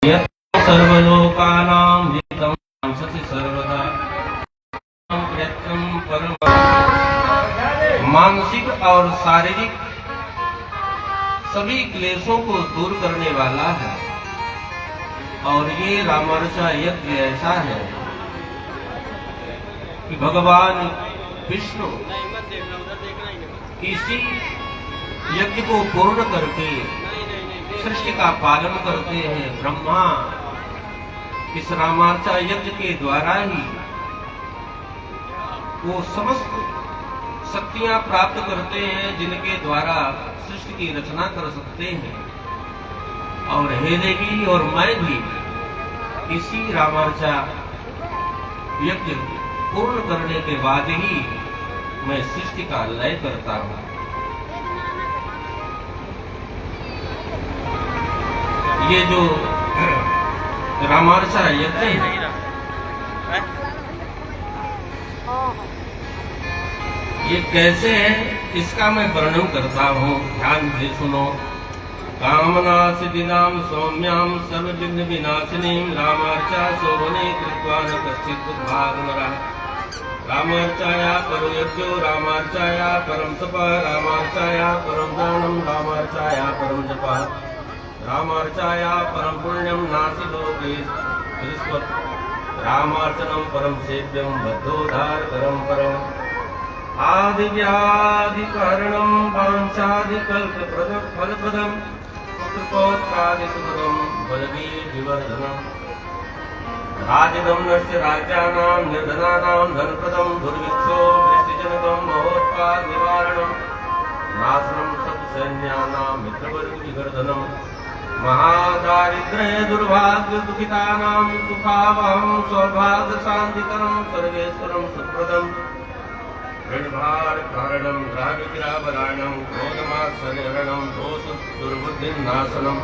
सर्वलोकानां हितं वाञ्छसि सर्वदा प्रयत्नं परम। मानसिक और शारीरिक सभी क्लेशों को दूर करने वाला है। और ये रामानुजा यज्ञ ऐसा है कि भगवान विष्णु इसी यज्ञ को पूर्ण करके सृष्टि का पालन करते हैं। ब्रह्मा इस रामार्चा यज्ञ के द्वारा ही वो समस्त शक्तियां प्राप्त करते हैं जिनके द्वारा सृष्टि की रचना कर सकते हैं। और हे देवी और मैं भी इसी रामार्चा यज्ञ पूर्ण करने के बाद ही मैं सृष्टि का लय करता हूं। ये जो रामार्चा यज्ञ है ये कैसे है इसका मैं वर्णन करता हूँ, ध्यान से सुनो। कामना सिद्धिनाम सौम्याम सर्वविघ्न विनाशिनीम रामार्चा शोभने कृत्वा न कश्चित् भागमरः। रामार्चाया परो यज्ञो रामार्चाया परम तपः रामार्चाया परम दानम रामार्चाया परम जपः रामार्चाया परम पुण्यम नासि लोके रामार्चनम परम सेव्यम बद्धोद्धार करम परम। आदि व्याधि कारणम वांछादि कल्प फलप्रदम पुत्रपौत्रादि सुखदम बलवीर विवर्धनम। राजदम नश्य राज्यानां निर्धनानां धनप्रदम दुर्भिक्षो वृष्टिजनकम महोत्पाद निवारणम नाशनम सत्सैन्यानां मित्रवर्ग विवर्धनम। महादारिद्र्य दुर्भाग्य दुखितानां सुखावहं सौभाग्य शांतिकरं सर्वेश्वरं सुप्रदं। ऋणभार कारणं रागविग्रहवराणं क्रोधमात्सर्यहरणं दोष दुर्बुद्धिनाशनं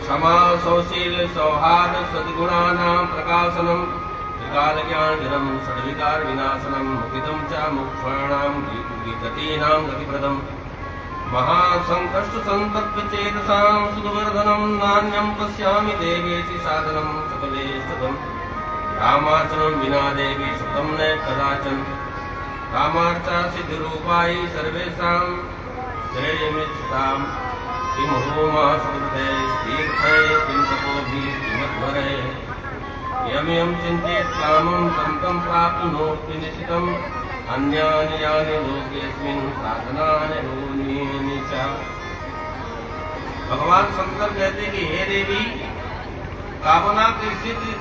क्षमा सौशील सौहार्द सद्गुणानां प्रकाशनं त्रिकालज्ञानजनं षड्विकार विनाशनं मुखितं च मुक्षाणां गतीनां गतिप्रदम्। महासंकष्ट संतप्त चेतसां सुखवर्धनं नान्यं पश्यामि देवेति साधनं सकलेशदम्। रामार्चनं विना देवी सुतं न कदाचन। रामार्चा सिद्धिरूपायि सर्वेषां श्रेयमिच्छताम्। किं होमः सुकृते तीर्थै किं तपोभिः किमध्वरे यमियं चिन्तयेत् कामं तं तं प्राप्नोति निश्चितम्। अन्यानि यानि लोकेऽस्मिन् साधनानि भूमीनि च। भगवान शंकर कहते कि हे देवी, कामना की सिद्धि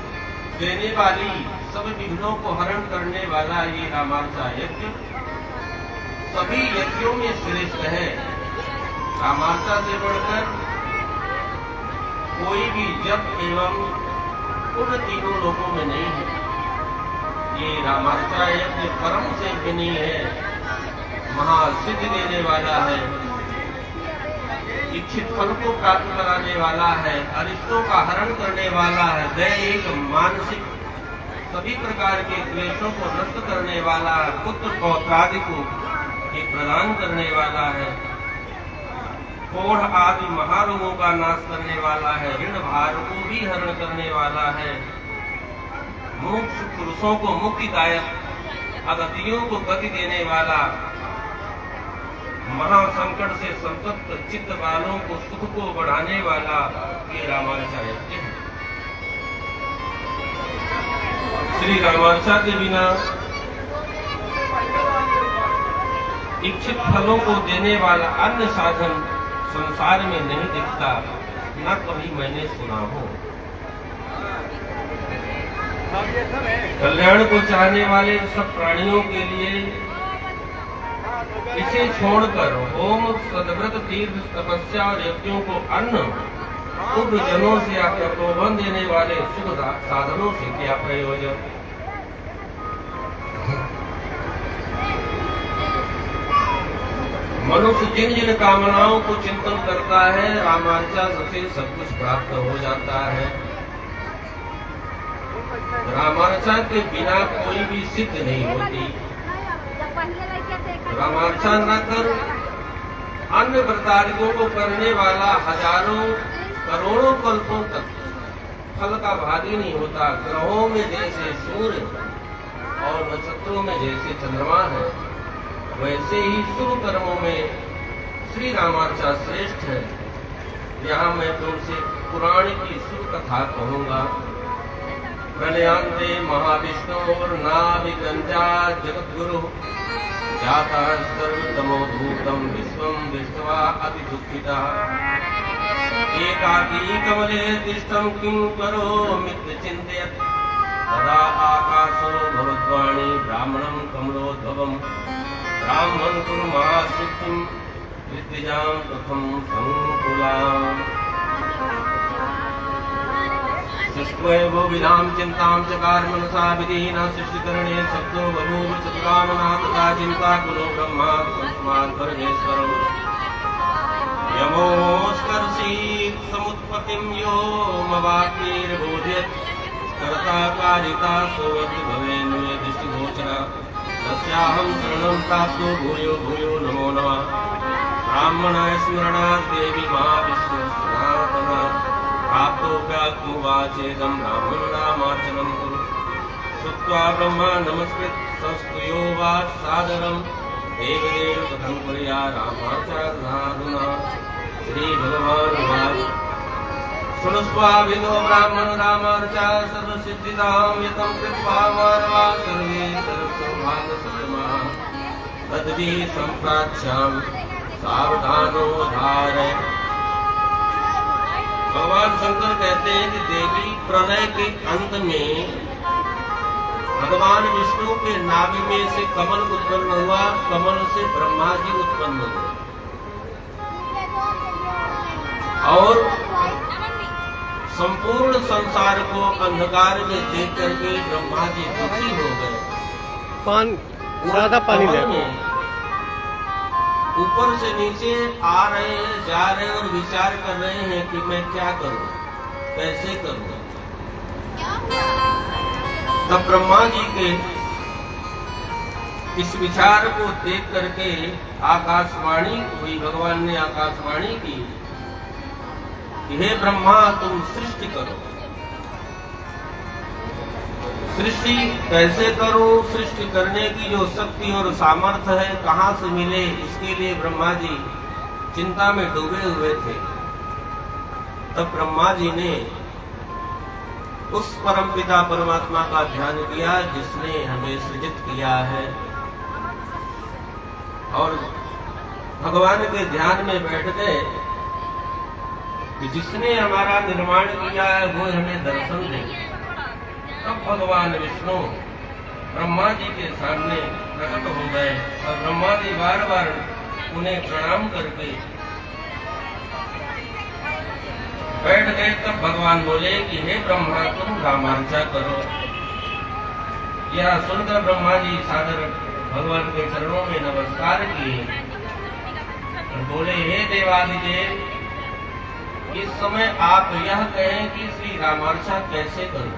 देने वाली सब विघ्नों को हरण करने वाला ये रामार्चा यज्ञ सभी यज्ञों में श्रेष्ठ है। रामार्चा से बढ़कर कोई भी जप एवं उन तीनों लोकों में नहीं है। ये रामार्चा यज्ञ परम से विनी है, महासिद्धि देने वाला है, इच्छित फल को प्राप्त कराने वाला है, अरिष्टों का हरण करने वाला है, दैहिक मानसिक सभी प्रकार के क्लेशों को नष्ट करने वाला है, पुत्र पौत्रादि को ये प्रदान करने वाला है, कोढ़ आदि महारोगों का नाश करने वाला है, ऋण भार को भी हरण करने वाला है, मोक्ष पुरुषों को मुक्तिदायक अगतियों को गति देने वाला, महासंकट से संतप्त चित्त वालों को सुख को बढ़ाने वाला ये रामार्चा यज्ञ है। श्री रामार्चा के बिना इच्छित फलों को देने वाला अन्य साधन संसार में नहीं दिखता, न कभी मैंने सुना हो। कल्याण को चाहने वाले सब प्राणियों के लिए इसे छोड़कर होम सदव्रत तीर्थ तपस्या और यज्ञों को अन्न उग्र जनों से प्रलोभन देने वाले शुभ साधनों से क्या प्रयोजन। मनुष्य जिन जिन कामनाओं को चिंतन करता है रामार्चा से सब कुछ प्राप्त हो जाता है। रामार्चा के बिना कोई भी सिद्ध नहीं होती। रामार्चा न कर अन्य व्रतादिकों को करने वाला हजारों करोड़ों कल्पों तक फल का भागी नहीं होता। ग्रहों में जैसे सूर्य और नक्षत्रों में जैसे चंद्रमा है, वैसे ही शुभ कर्मों में श्री रामार्चा श्रेष्ठ है। यहाँ मैं तुमसे पुराण की शुभ कथा कहूंगा। प्रलयांते महाविष्णु और नाभिगंजा जगद्गुरु जाता सर्वतमोभूतम विश्वम दृष्ट्वा अतिदुःखितः एकाकी कमले तिष्ठं किं करोमीति चिन्तयत् तदा आकाशो भवद्वाणी ब्राह्मणं कमलोद्भवम् ब्राह्मणं कुरु महासिद्धिं विद्विजां प्रथम संकुलाम्। सृष्ट्वैव विधां चिन्तां चकार मनसा विधिना सृष्टिकरणे शब्दो बभूव चतुरानना तथा चिन्ता कुलो ब्रह्मा तस्मात् परमेश्वरम् यमोऽस्कर्षीत् समुत्पत्तिं यो मवाक्यैर्बोधयत् कर्ता कारिता सोऽवद् भवेन् दृष्टिगोचरा तस्याहं शरणं प्राप्तो भूयो भूयो नमो नमः। ब्राह्मणाय स्मरणात् देवी महाविष्णु सनातना प्राप्तोऽप्यात्मवाचेदं ब्राह्मणनामार्चनं कुरु श्रुत्वा ब्रह्मा नमस्कृत संस्तुयो वा सादरं देवदेव कथं कुर्या रामाचार्याधुना। श्री भगवान उवाच शृणुष्वाभितो ब्राह्मण रामार्चा सर्वसिद्धिदां यतं कृत्वा मानवा सर्वे सर्वसौभाग्यसम्पन्नाः तद्वि सम्प्राच्यां सावधानो धारय। भगवान शंकर कहते हैं कि देवी प्रलय के अंत में भगवान विष्णु के नाभि में से कमल उत्पन्न हुआ, कमल से ब्रह्मा जी उत्पन्न हुए और संपूर्ण संसार को अंधकार में देख करके ब्रह्मा जी दुखी हो गए। ज्यादा पानी ले ऊपर से नीचे आ रहे हैं, जा रहे हैं और विचार कर रहे हैं कि मैं क्या करूं, कैसे करूं। तब ब्रह्मा जी के इस विचार को देख करके आकाशवाणी हुई। भगवान ने आकाशवाणी की कि हे ब्रह्मा तुम सृष्टि करो। सृष्टि कैसे करो, सृष्टि करने की जो शक्ति और सामर्थ्य है कहाँ से मिले, इसके लिए ब्रह्मा जी चिंता में डूबे हुए थे। तब ब्रह्मा जी ने उस परमपिता परमात्मा का ध्यान किया जिसने हमें सृजित किया है और भगवान के ध्यान में बैठ गए कि जिसने हमारा निर्माण किया है वो हमें दर्शन दे। तब भगवान विष्णु ब्रह्मा जी के सामने प्रकट हो गए और ब्रह्मा जी बार बार उन्हें प्रणाम करके बैठ गए। तब भगवान बोले कि हे ब्रह्मा तुम रामार्चा करो। यह सुनकर ब्रह्मा जी सादर भगवान के चरणों में नमस्कार किए और बोले हे देवादिदेव इस समय आप यह कहें कि श्री रामार्चा कैसे करूं।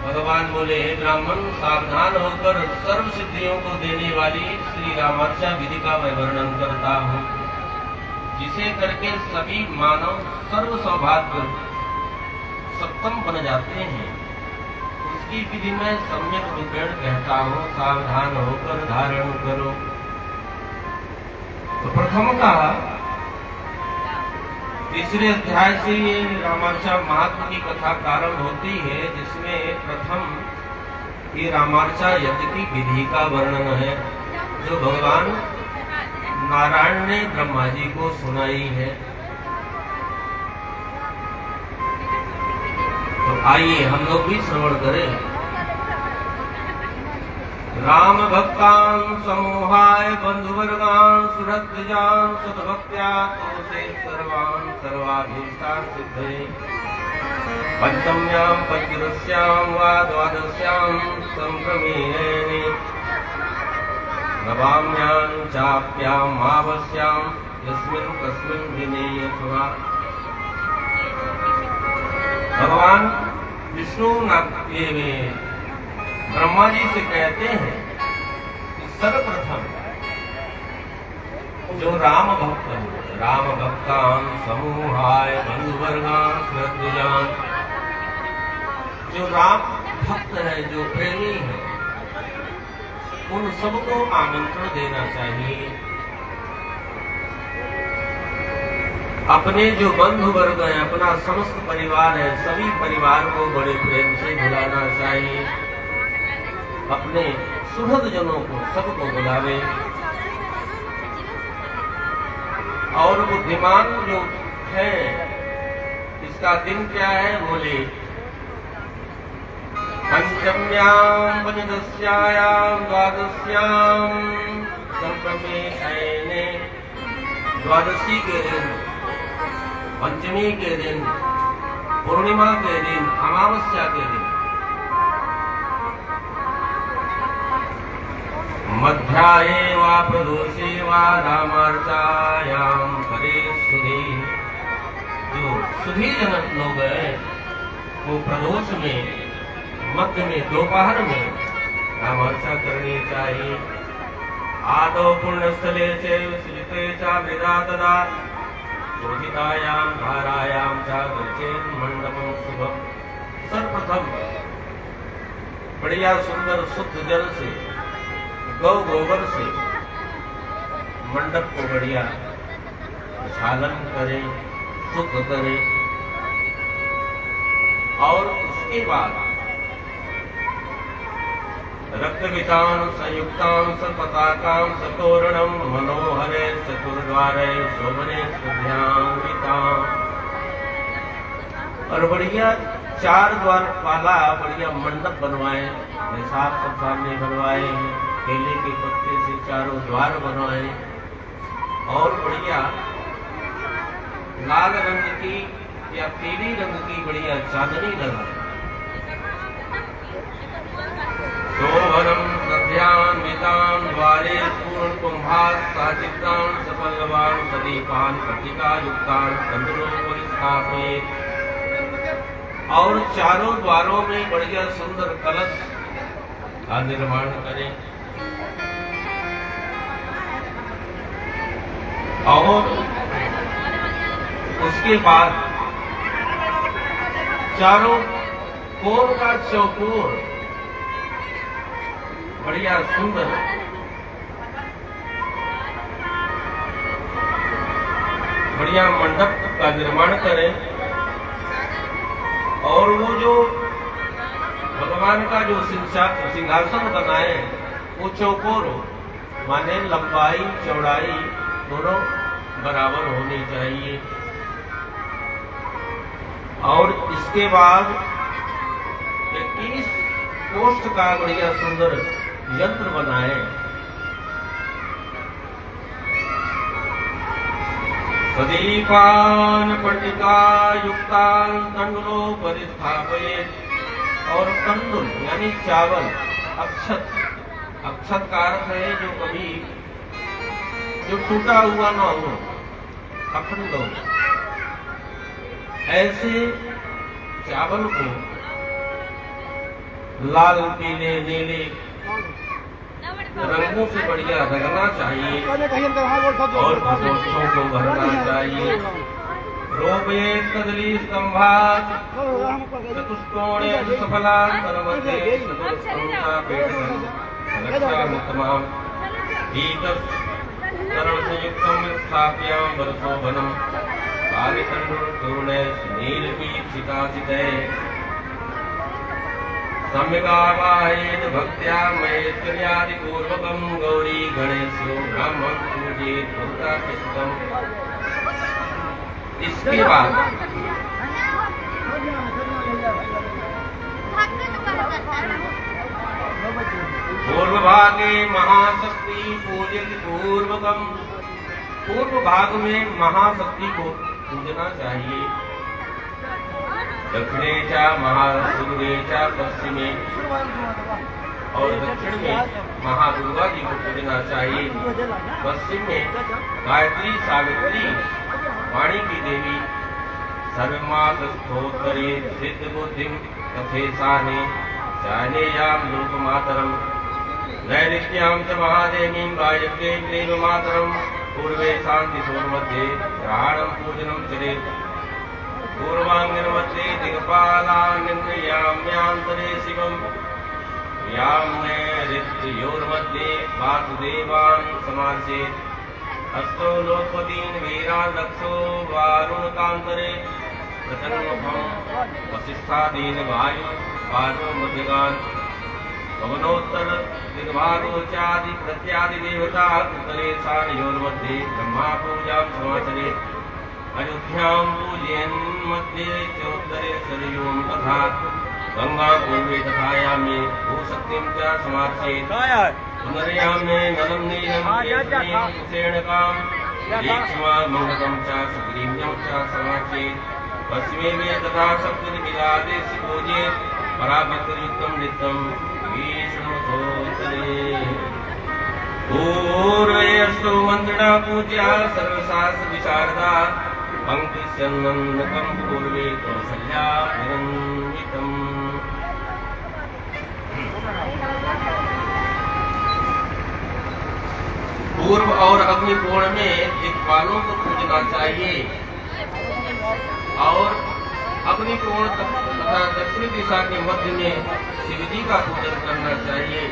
भगवान बोले हे ब्राह्मण सावधान होकर सर्व सिद्धियों को देने वाली श्री रामार्चा विधि का मैं वर्णन करता हूँ, जिसे करके सभी मानव सर्व सौभाग्य सप्तम बन जाते हैं। उसकी विधि में सम्यक रूपेण कहता हूँ, सावधान होकर धारण करो। तो प्रथम का तीसरे अध्याय से ये रामार्चा महात्म की कथा प्रारंभ होती है, जिसमें प्रथम ये रामार्चा यज्ञ की विधि का वर्णन है जो भगवान नारायण ने ब्रह्मा जी को सुनाई है। तो आइए हम लोग भी श्रवण करें। राम भक्तान समूहाय बंधुवर्गान सुहृद्विजान सद्भक्त्या तोषे सर्वान् सर्वाभीष्टा सिद्धये। पंचम्यां पंचदश्यां वा द्वादश्यां संक्रमेणे नवाम्यां चाप्यां मावस्यां यस्मिन् कस्मिन् दिने अथवा। भगवान विष्णु ब्रह्मा जी से कहते हैं कि सर्वप्रथम जो राम भक्त है, राम भक्तान समूहाय बंधुवर्गान श्रद्धयान। जो राम भक्त है, जो प्रेमी है, उन सबको आमंत्रण देना चाहिए। अपने जो बंधु वर्ग है, अपना समस्त परिवार है, सभी परिवार को बड़े प्रेम से बुलाना चाहिए। अपने सुहृद जनों को सबको बुलावे। और बुद्धिमान जो है, इसका दिन क्या है? बोले पंचम्यां पंचदश्यायां द्वादश्यां संक्रमे शयने। द्वादशी के दिन, पंचमी के दिन, पूर्णिमा के दिन, अमावस्या के दिन, मध्याये वा प्रदोषे वा रामार्चायां करे सुधे। जो सुधी जनक लोग हैं, वो प्रदोष में, मध्य में, दोपहर में रामार्चा करनी चाहिए। आदौ पुण्यस्थले चैव च मृदा तदा शोभितायां धारायां च गच्छेन् मंडपं शुभम्। सर्वप्रथम बढ़िया सुंदर शुद्ध जल से, गौ गोबर से मंडप को बढ़िया छालन करें, शुद्ध करें। और उसके बाद रक्तवितान संयुक्तान सपताकां सतोरणं मनोहरे चतुर्द्वारे शोभने शुद्ध्यान्वितां। और बढ़िया 4 द्वार वाला बढ़िया मंडप बनवाए, साफ सब सामने बनवाए, केले के पत्ते से चारों द्वार बनवाए। और बढ़िया लाल रंग की या पीली रंग की बढ़िया चांदनी लगाए। शोभनम सध्यान्वितान द्वारे पूर्ण कुंभास साचित्रान सफलवान सदीपान पट्टिका युक्तान तंदुलों स्थापित। और चारों द्वारों में बढ़िया सुंदर कलश का निर्माण करें। और उसके बाद चारों कोर का चौकोर बढ़िया सुंदर बढ़िया मंडप का निर्माण करें। और वो जो भगवान का जो सिंहासन बनाए, वो चौकोर हो, माने लंबाई चौड़ाई दोनों बराबर होनी चाहिए। और इसके बाद 21 कोष्ठ का बढ़िया सुंदर यंत्र बनाए। सदीपान पट्टिका युक्तान तंडुलो परिस्थापयेत्। और तंडुल यानी चावल, अक्षत, अक्षत का अर्थ है जो कभी जो टूटा हुआ ना हो, अखंड हो, ऐसे चावल को लाल, पीले, नीले रंगों से बढ़िया रंगना चाहिए। और प्रकोष्ठों को भरना चाहिए। रोपये कदली स्तंभात चतुष्कोणे सफलान सर्वते चतुष्कोणा पेटनं रक्षामुत्तमाम् सरल संयुक्तम स्थाप्यां वर्षोभनम कालितंडुर्तुर्णे नीलपीठिकासिते सम्यगावाहेन भक्त्या मैत्र्यादि पूर्वकं गौरी गणेशो ब्राह्मण पूजित भक्ताकृष्टम्। इसके बाद पूर्व भागे महाशक्ति पूजित पूर्वकम। पूर्व भाग में महाशक्ति को पूजना चाहिए। दक्षिणे च महासुरे च पश्चिमे। और दक्षिण में महादुर्गा जी को पूजना चाहिए। पश्चिम में गायत्री, सावित्री, वाणी की देवी, सर्वमास स्तोत्रे सिद्ध बुद्धि तथेशाने जानेयां लोकमातरम नैऋत्यां च महादेवीं गायत्रीं देवमातरम पूर्वे शान्तिसोर्मध्ये ग्रहाणं पूजनं चरेत् पूर्वाङ्गनमध्ये दिक्पालान्याम्यान्तरे शिवम् याम्ने ऋतयोर्मध्ये वासुदेवान् समासेत् हस्तो लोकपतीन् वीरान् रक्षो वारुणकान्तरे प्रतन्मुखं वसिष्ठादीन् वायु मध्यगान् पवनोत्तर दिग्भागोचादि प्रत्यादि देवता उत्तरे सानयोर्मध्ये ब्रह्मा पूजां समाचरेत् अयोध्यां पूजयन् मध्ये चोत्तरे सरयूं तथा गंगा पूर्वे तथा यामे भूशक्तिं च समार्चयेत् पुनर्यामे नलं नीलं सेणकां दीक्ष्मा मङ्गलं च सुग्रीव्यं च समार्चयेत् पश्चिमे मे तथा सप्तदिगिरादे पूजयेत् पराभक्तयुक्तं नित्यं विष्णुसोत्तरे पूर्वे अष्टो मन्त्रिणा पूज्या सर्वशास्त्र विशारदा पंक्तिस्यन्नन्नकं पूर्वे कौसल्या निरन्वितम्। पूर्व और अग्निकोण में दिक्पालों को पूजना चाहिए और अग्निकोण तथा दक्षिण दिशा के मध्य में शिवजी का पूजन करना चाहिए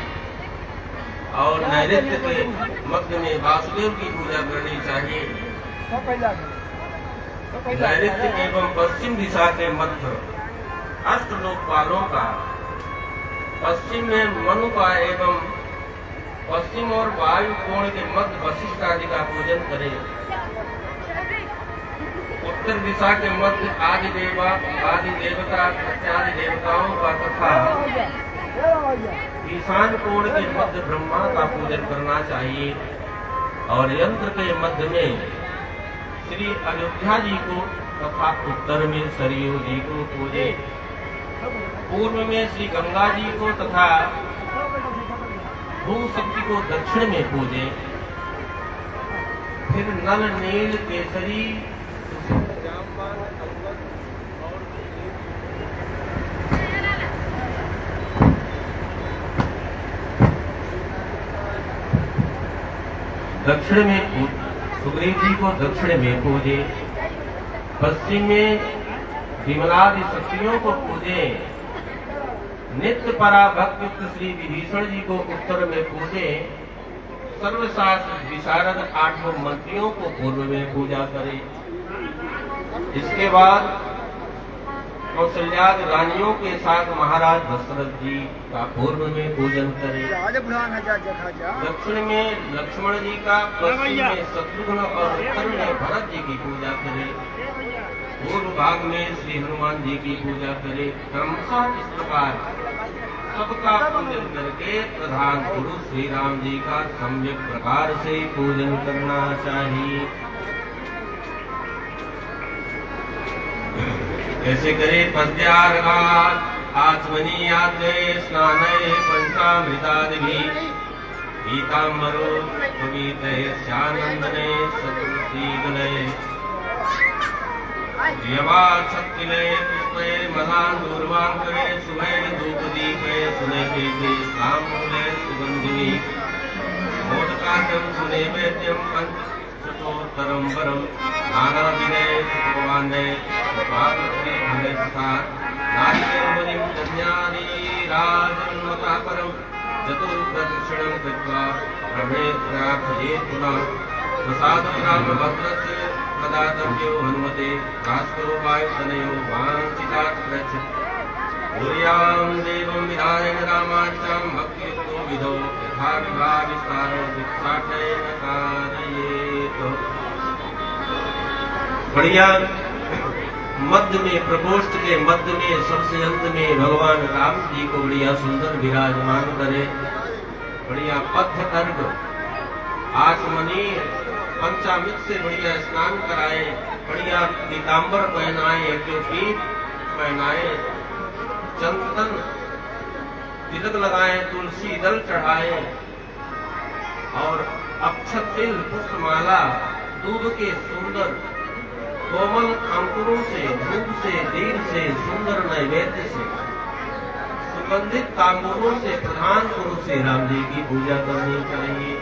और नैऋत्य के मध्य में वासुदेव की पूजा करनी चाहिए। नैऋत्य एवं पश्चिम दिशा के मध्य अष्ट लोकपालों का, पश्चिम में मनु का एवं पश्चिम और वायु कोण के मध्य वशिष्ठ आदि का पूजन करें। उत्तर दिशा के मध्य आदि देवता इत्यादि देवताओं का तथा ईशान कोण के मध्य ब्रह्मा का पूजन करना चाहिए और यंत्र के मध्य में श्री अयोध्या जी को तथा उत्तर में सरयू जी को पूजे। पूर्व में श्री गंगा जी को तथा भू शक्ति को दक्षिण में पूजे। फिर नल नील केसरी दक्षिण में सुग्रीव जी को दक्षिण में पूजे। पश्चिम में विमलादि शक्तियों को पूजे। नित्य पराभक्त श्री विभीषण जी को उत्तर में पूजे। सर्वशास्त्र विशारद आठों मंत्रियों को पूर्व में पूजा करे। इसके बाद कौशल्यादि रानियों के साथ महाराज दशरथ जी का पूर्व में पूजन करे। दक्षिण में लक्ष्मण जी का, पश्चिम में शत्रुघ्न और उत्तर में भरत जी की पूजा करे। पूर्व भाग में श्री हनुमान जी की पूजा करे। क्रमशः इस प्रकार सबका पूजन करके प्रधान गुरु श्री राम जी का सम्यक प्रकार से पूजन करना चाहिए। ऐसे करे पद्यार्घात् आत्मनीयाते स्नाने पंचामृतादिभिः पीताम्बरो पवित्रे स्यानन्दने सतुशीगले यवाच्छक्तिले पुष्पे मलान्दूर्वाङ्करे सुभे धूपदीपे सुनैवेद्ये ताम्बूले सुगन्धिनि मोदकाद्यं सुनैवेद्यं पञ्चशतोत्तरं वरम् नानाविधे सुभवान्ने पार्वती भुलेस्तात् नारिकेलमुनिं दध्यानीराजन्मतः परं चतुर्प्रदक्षिणं कृत्वा प्रभेत्रार्थयेत् पुनः प्रसादरामभद्रस्य प्रदातव्यो हनुमते राष्ट्रो वायुतनयो वाञ्छितात् पृच्छत् भूयां देवं विधानेन रामाचां भक्तियुक्तो विधौ यथा विभाविस्तारो दीक्षाटेन कारयेत्। बढ़िया मध्य में, प्रकोष्ठ के मध्य में, सबसे अंत में भगवान राम जी को बढ़िया सुंदर विराजमान करे। बढ़िया पथ अर्घ आचमनी पंचामृत से बढ़िया स्नान कराए। बढ़िया पीताम्बर पहनाए, पीठ पहनाए, चंदन तिलक लगाए, तुलसी दल चढ़ाए और अक्षत तिल पुष्पमाला दूध के सुंदर कोमल अंकुरों से, धूप से, दीप से, सुंदर नैवेद्य से, सुगंधित तांबूलों से प्रधान पुरुष श्री राम जी की पूजा करनी चाहिए।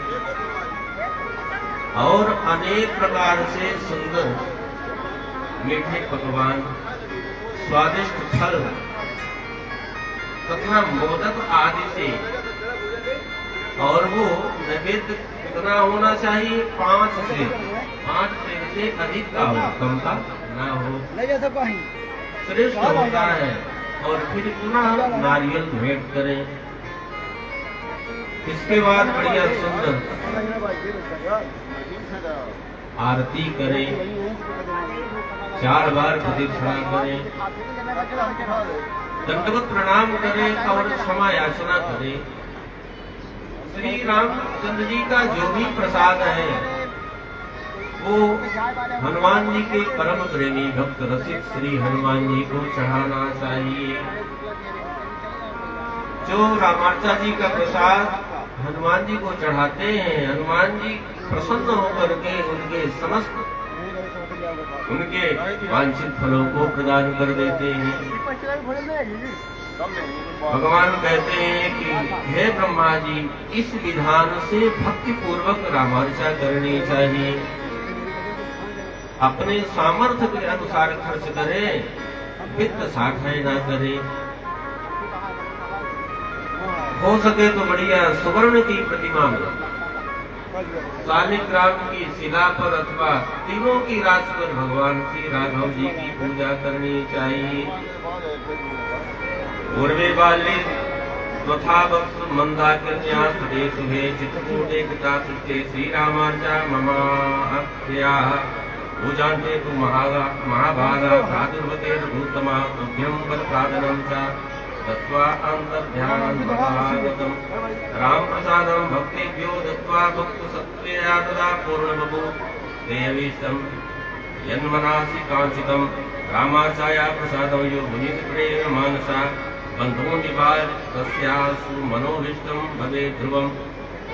और अनेक प्रकार से सुंदर मीठे पकवान, स्वादिष्ट फल तथा मोदक आदि से, और वो नैवेद्य कितना होना चाहिए? 5 सेर से अधिक का हो, कम का ना हो, श्रेष्ठ होता है। और फिर पुनः नारियल भेंट करें। इसके बाद बढ़िया सुंदर आरती करें, 4 बार प्रदक्षिणा करें, दंडवत प्रणाम करें और क्षमा याचना करें। श्री रामचंद्र जी का जो भी प्रसाद है वो हनुमान जी के परम प्रेमी भक्त रसिक श्री हनुमान जी को चढ़ाना चाहिए। जो रामार्चा जी का प्रसाद हनुमान जी को चढ़ाते हैं, हनुमान जी प्रसन्न होकर के उनके समस्त उनके वांछित फलों को प्रदान कर देते हैं। भगवान कहते हैं कि हे ब्रह्मा जी, इस विधान से भक्ति पूर्वक रामार्चा करनी चाहिए। अपने सामर्थ्य के अनुसार खर्च करें, वित्त साठय न करे। हो सके तो बढ़िया सुवर्ण की प्रतिमा में, शालिग्राम की शिला पर अथवा तीनों की राश पर भगवान श्री राघव जी की पूजा करनी चाहिए। पूर्वे बाले तथा वत्स मंदाकिन्या सुधे सुहे चित्रकूटे कृता श्री रामार्चा ममाख्या पूजान्ते तु महाभागा प्रादुर्भते भूतमा तुभ्यं बलप्रादनं च दत्वा अंतर्ध्यानं भवागतं राम प्रसादं भक्तेभ्यो दत्वा भक्त सत्त्वया तदा पूर्णबभू देवीष्टं यन्मनासि कांचितं रामार्चाया प्रसादं यो भुजित प्रेम मानसा बन्धून् निवार्य तस्यासु मनोभीष्टं भवेत् ध्रुवं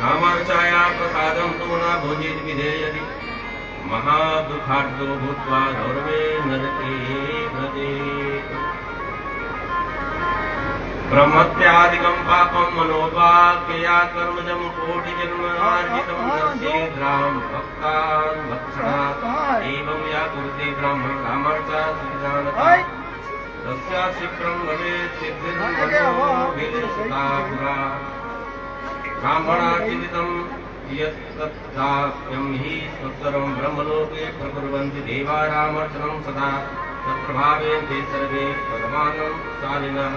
रामार्चाया प्रसादं तु न भुजित विधेयति महादुःखार्तो भूत्वा गौरवे नरके व्रजेत्। ब्रह्मत्यादिकं पापं मनोवाक्यया कर्मजं कोटिजन्मार्जितं नश्येत् राम भक्तान् भक्षणात् एवं या कुरुते ब्राह्मण रामार्चा सिद्धानता तस्या शीघ्रं भवेत् सिद्धिर्मनोभिर्सुता पुरा ब्राह्मणार्जितं यत्तदाप्यं हि स्वतरं ब्रह्मलोके प्रकुर्वन्ति देवा रामार्चनं सदा तत्प्रभावेन ते सर्वे भगवानं शालिनः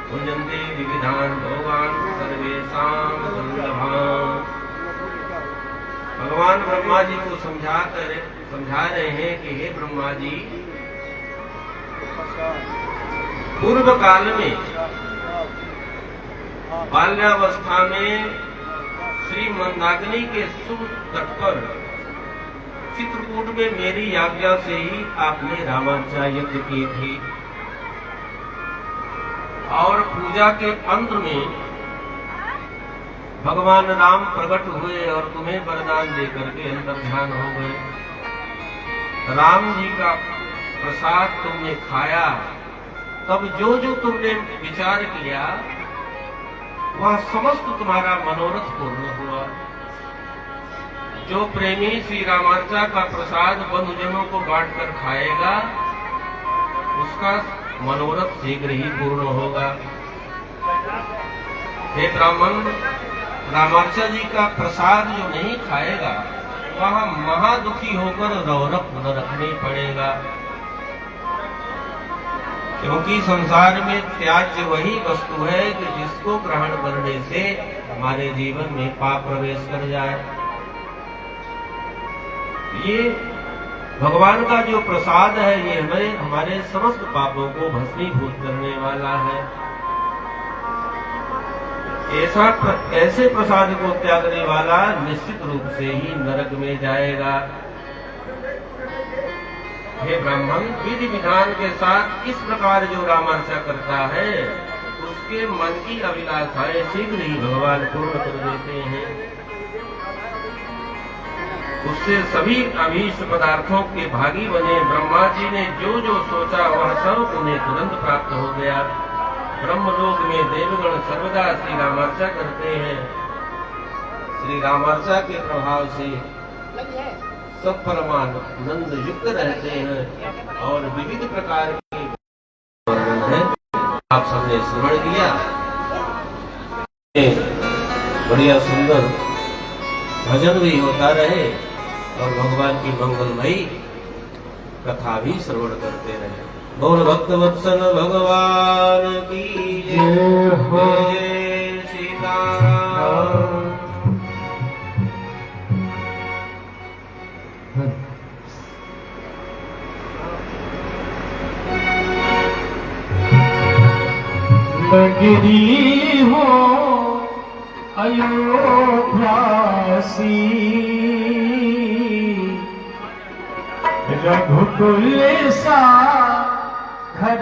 पूजन्ते विविधान् भोगान् सर्वेषां दुर्लभान्। भगवान ब्रह्मा जी को समझा रहे हैं कि हे ब्रह्मा जी, पूर्व काल में बाल्यावस्था में श्री मंदाकिनी के शुभ तट पर चित्रकूट में मेरी आज्ञा से ही आपने रामार्चा यज्ञ की थी, और पूजा के अंत में भगवान राम प्रकट हुए और तुम्हें वरदान देकर के अंतर्ध्यान हो गए। राम जी का प्रसाद तुमने खाया, तब जो जो तुमने विचार किया वह समस्त तुम्हारा मनोरथ पूर्ण हुआ। जो प्रेमी श्री रामार्चा का प्रसाद बंधुजनों को बांटकर खाएगा उसका मनोरथ शीघ्र ही पूर्ण होगा। हे ब्राह्मण, रामार्चा जी का प्रसाद जो नहीं खाएगा वह महादुखी होकर रौनक नरक में पड़ेगा, क्योंकि संसार में त्याज्य वही वस्तु है कि जिसको ग्रहण करने से हमारे जीवन में पाप प्रवेश कर जाए। ये भगवान का जो प्रसाद है ये हमें हमारे समस्त पापों को भस्मीभूत करने वाला है। ऐसे प्रसाद को त्यागने वाला निश्चित रूप से ही नरक में जाएगा। हे ब्राह्मण, विधि विधान के साथ इस प्रकार जो रामार्चा करता है उसके मन की अभिलाषाएं शीघ्र ही भगवान पूर्ण कर देते हैं। उससे सभी अभीष्ट पदार्थों के भागी बने। ब्रह्मा जी ने जो जो सोचा वह सब उन्हें तुरंत प्राप्त हो गया। ब्रह्मलोक में देवगण सर्वदा श्री रामार्चा करते हैं। श्री रामार्चा के प्रभाव से सब परमानंद युक्त रहते हैं और विविध प्रकार के वर्णन है आप सबने श्रवण किया। बढ़िया सुंदर भजन भी होता रहे और भगवान की मंगलमयी कथा भी श्रवण करते रहे। बोल भक्त वत्सल भगवान की जय हो। जय सीताराम। नगरी हो अयोध्यासी, रघुकुल सा घर